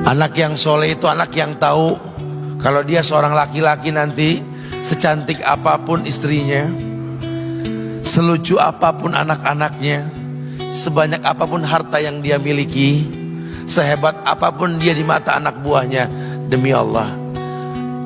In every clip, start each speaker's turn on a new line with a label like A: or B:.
A: Anak yang soleh itu anak yang tahu kalau dia seorang laki-laki nanti, secantik apapun istrinya, selucu apapun anak-anaknya, sebanyak apapun harta yang dia miliki, sehebat apapun dia di mata anak buahnya, demi Allah,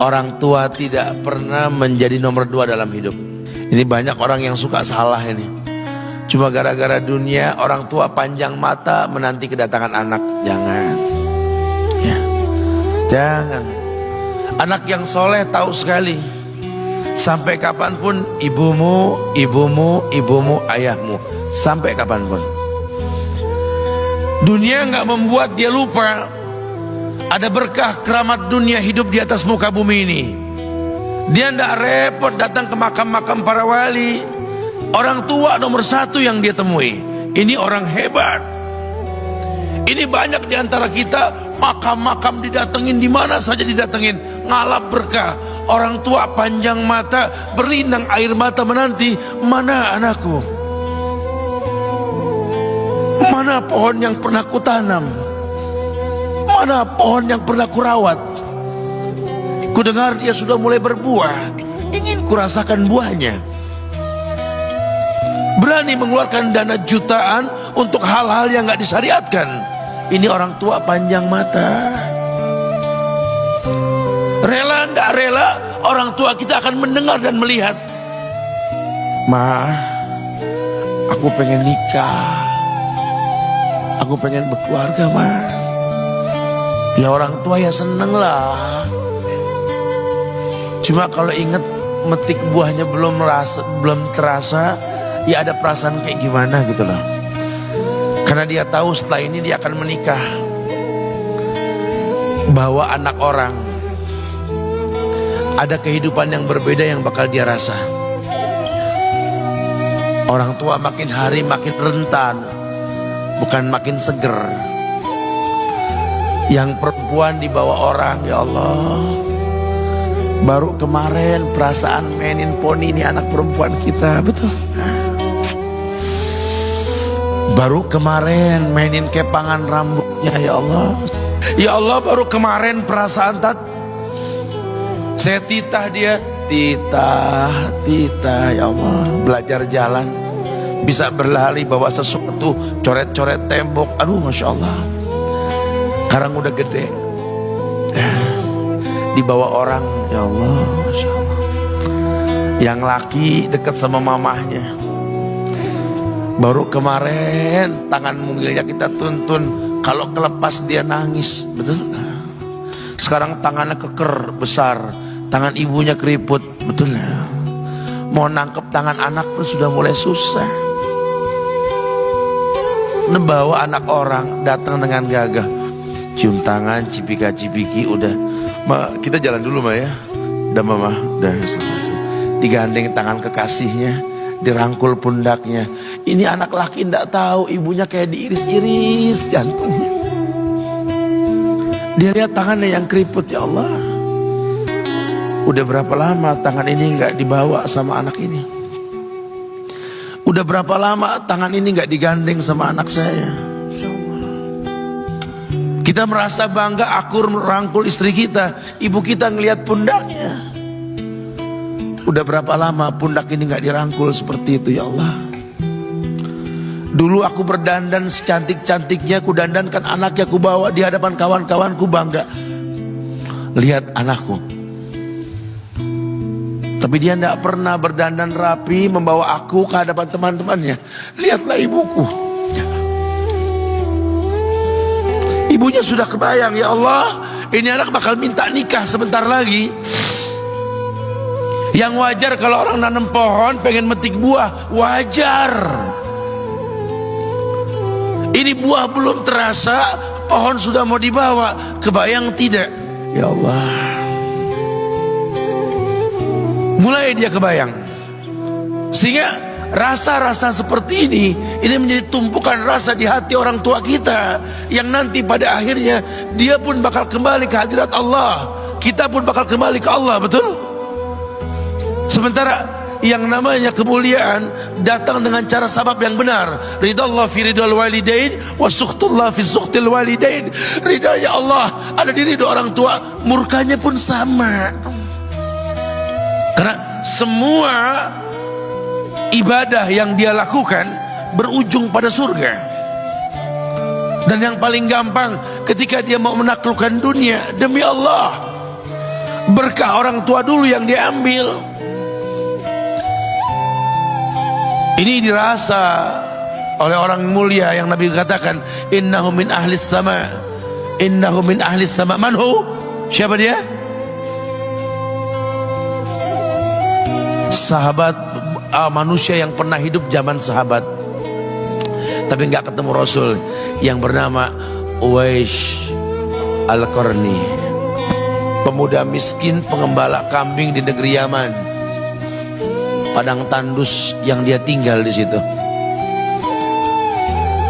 A: orang tua tidak pernah menjadi nomor 2 dalam hidup. Ini banyak orang yang suka salah ini. Cuma gara-gara dunia, orang tua panjang mata menanti kedatangan anak. Jangan ya. Jangan. Anak yang soleh tahu sekali, sampai kapanpun ibumu, ayahmu. Sampai kapanpun. Dunia nggak membuat dia lupa ada berkah keramat dunia hidup di atas muka bumi ini. Dia nggak repot datang ke makam-makam para wali. Orang tua nomor 1 yang dia temui. Ini orang hebat. Ini banyak di antara kita makam-makam didatengin, di mana saja didatengin, ngalap berkah. Orang tua panjang mata, berlinang air mata menanti, mana anakku? Mana pohon yang pernah kutanam? Mana pohon yang pernah kurawat? Kudengar dia sudah mulai berbuah, ingin kurasakan buahnya. Berani mengeluarkan dana jutaan untuk hal-hal yang gak disyariatkan. Ini orang tua panjang mata. Rela ndak rela, orang tua kita akan mendengar dan melihat. Ma, aku pengen nikah, aku pengen berkeluarga, Ma. Ya orang tua ya seneng lah. Cuma kalau inget metik buahnya belum terasa, ya ada perasaan kayak gimana gitu loh. Karena dia tahu setelah ini dia akan menikah, bahwa anak orang ada kehidupan yang berbeda yang bakal dia rasa. Orang tua makin hari makin rentan, bukan makin seger. Yang perempuan dibawa orang, ya Allah. Baru kemarin perasaan mainin poni ini anak perempuan kita, betul. Baru kemarin mainin kepangan rambutnya, ya Allah. Ya Allah, baru kemarin perasaan saya titah dia, titah, ya Allah. Belajar jalan, bisa berlari bawa sesuatu, coret-coret tembok, aduh Masya Allah. Sekarang udah gede, dibawa orang, ya Allah, Masya Allah. Yang laki dekat sama mamahnya. Baru kemarin tangan mungilnya kita tuntun, kalau kelepas dia nangis, betul. Sekarang tangannya keker besar, tangan ibunya keriput, betul. Mau nangkep tangan anak pun sudah mulai susah. Nebawa anak orang datang dengan gagah, cium tangan, cipika-cipiki, udah. Ma, kita jalan dulu Ma ya. Udah Mama, udah. Digandeng tangan kekasihnya, dirangkul pundaknya. Ini anak laki ndak tahu ibunya kayak diiris-iris jantungnya. Dia lihat tangannya yang keriput, ya Allah. Udah berapa lama tangan ini nggak dibawa sama anak ini? Udah berapa lama tangan ini nggak digandeng sama anak saya? Kita merasa bangga akur merangkul istri kita, ibu kita ngelihat pundaknya. Udah berapa lama pundak ini gak dirangkul seperti itu, ya Allah. Dulu aku berdandan secantik-cantiknya, ku dandankan anaknya, ku bawa di hadapan kawan-kawanku bangga. Lihat anakku. Tapi dia gak pernah berdandan rapi membawa aku ke hadapan teman-temannya. Lihatlah ibuku. Ibunya sudah kebayang, ya Allah, ini anak bakal minta nikah sebentar lagi. Yang wajar kalau orang nanam pohon pengen metik buah, wajar. Ini buah belum terasa, pohon sudah mau dibawa. Kebayang tidak? Ya Allah. Mulai dia kebayang. Sehingga rasa-rasa seperti ini menjadi tumpukan rasa di hati orang tua kita, yang nanti pada akhirnya dia pun bakal kembali ke hadirat Allah. Kita pun bakal kembali ke Allah, betul? Sementara yang namanya kemuliaan datang dengan cara sabab yang benar. Ridallah fi ridal walidain wa sukhtullah fi sukhtil walidain. Ridanya Allah ada di ridho orang tua, murkanya pun sama. Karena semua ibadah yang dia lakukan berujung pada surga. Dan yang paling gampang ketika dia mau menaklukkan dunia, demi Allah, berkah orang tua dulu yang diambil. Ini dirasa oleh orang mulia yang Nabi katakan, innahu min ahlis sama, innahu min ahlis sama. Manhu? Siapa dia? Sahabat, manusia yang pernah hidup zaman sahabat tapi nggak ketemu Rasul, yang bernama Uwais Al-Qarni, pemuda miskin pengembala kambing di negeri Yaman. Padang tandus yang dia tinggal di situ,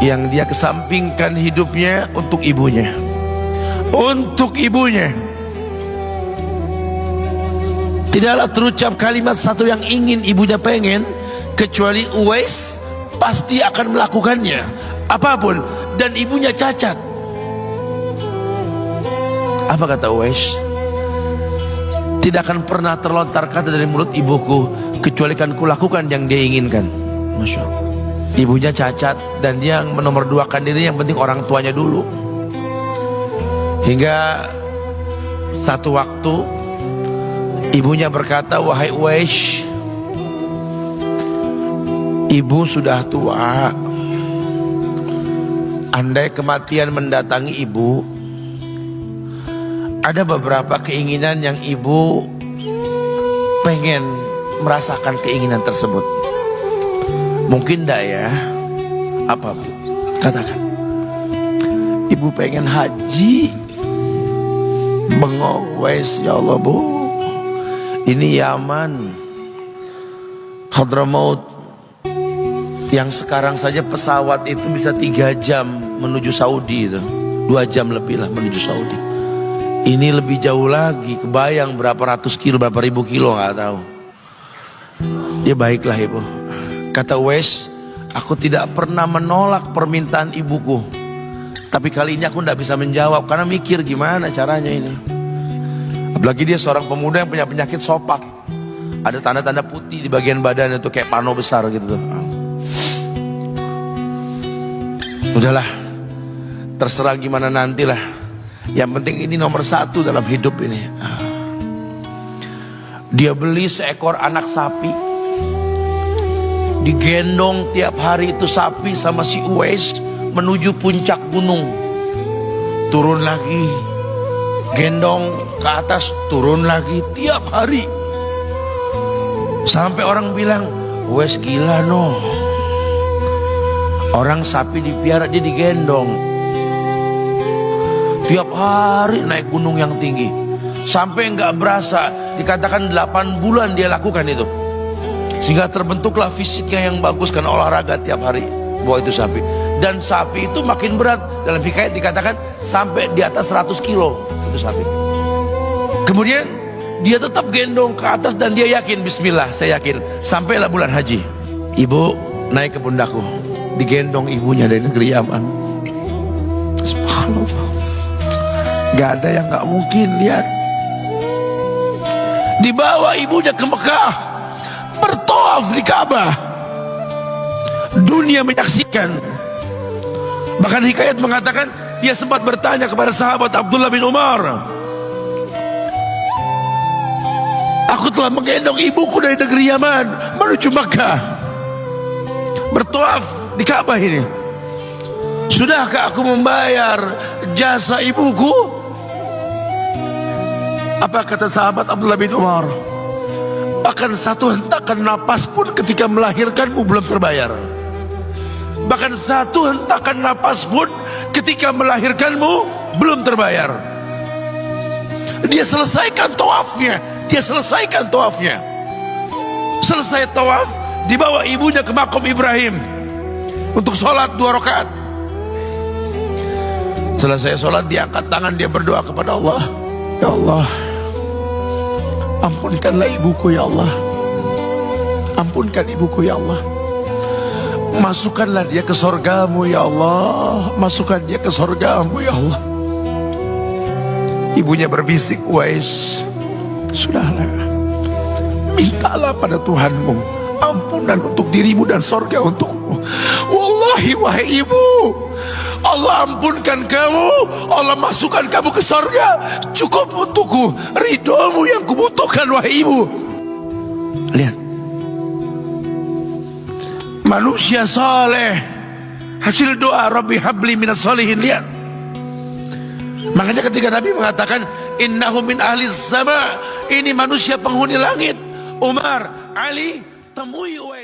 A: yang dia kesampingkan hidupnya untuk ibunya, untuk ibunya. Tidaklah terucap kalimat satu yang ingin ibunya pengen, kecuali Uwais pasti akan melakukannya apapun, dan ibunya cacat. Apa kata Uwais? Tidak akan pernah terlontar kata dari mulut ibuku kecuali kan kulakukan yang dia inginkan. Masya Allah. Ibunya cacat dan dia menomorduakan diri, yang penting orang tuanya dulu. Hingga satu waktu ibunya berkata, wahai Uwais, ibu sudah tua. Andai kematian mendatangi ibu, ada beberapa keinginan yang ibu pengen merasakan keinginan tersebut. Mungkin enggak ya? Apa Bu? Katakan. Ibu pengen haji. Bengong, Wes, ya Allah Bu, ini Yaman, Hadramaut, yang sekarang saja pesawat itu bisa 3 jam menuju Saudi itu, 2 jam lebih lah menuju Saudi. Ini lebih jauh lagi, kebayang berapa ratus kilo, berapa ribu kilo nggak tahu. Ya baiklah ibu, kata Wes, aku tidak pernah menolak permintaan ibuku, tapi kali ini aku tidak bisa menjawab karena mikir gimana caranya ini. Apalagi dia seorang pemuda yang punya penyakit sopak, ada tanda-tanda putih di bagian badan itu kayak pano besar gitu. Udahlah, terserah gimana nantilah. Yang penting ini nomor 1 dalam hidup ini. Dia beli seekor anak sapi, digendong tiap hari itu sapi sama si Uwais menuju puncak gunung. Turun lagi, gendong ke atas, turun lagi tiap hari. Sampai orang bilang, Uwais gila no. Orang sapi dipiara, dia digendong tiap hari naik gunung yang tinggi. Sampai nggak berasa, dikatakan 8 bulan dia lakukan itu. Sehingga terbentuklah fisiknya yang bagus karena olahraga tiap hari bawa itu sapi. Dan sapi itu makin berat, dalam hikayat dikatakan sampai di atas 100 kilo itu sapi. Kemudian dia tetap gendong ke atas dan dia yakin, bismillah saya yakin. Sampailah bulan haji, ibu naik ke pundakku, digendong ibunya dari negeri Yaman. Subhanallah, gak ada yang gak mungkin. Lihat, dibawa ibunya ke Mekah, bertawaf di Ka'bah, dunia menyaksikan. Bahkan hikayat mengatakan dia sempat bertanya kepada sahabat Abdullah bin Umar, aku telah menggendong ibuku dari negeri Yaman menuju Mekah, bertawaf di Ka'bah ini, sudahkah aku membayar jasa ibuku? Apa kata sahabat Abdullah bin Umar? Bahkan satu hentakan napas pun ketika melahirkanmu belum terbayar. Bahkan satu hentakan napas pun ketika melahirkanmu belum terbayar. Dia selesaikan tawafnya, dia selesaikan tawafnya. Selesai tawaf, dibawa ibunya ke makom Ibrahim untuk sholat 2 rakaat. Selesai sholat, dia angkat tangan, dia berdoa kepada Allah, ya Allah, ampunkanlah ibuku ya Allah. Ampunkan ibuku ya Allah. Masukkanlah dia ke sorgamu ya Allah. Masukkan dia ke sorgamu ya Allah. Ibunya berbisik, Uwais, sudahlah, mintalah pada Tuhanmu ampunan untuk dirimu dan sorga untukmu. Wallahi wahai ibu, Allah ampunkan kamu, Allah masukkan kamu ke sorga, cukup untukku ridhomu yang kubutuhkan wahai ibu. Lihat, manusia saleh, hasil doa Rabbi habli minas solihin. Lihat, makanya ketika Nabi mengatakan innahu min ahli sama, ini manusia penghuni langit, Umar, Ali, temui Uwais.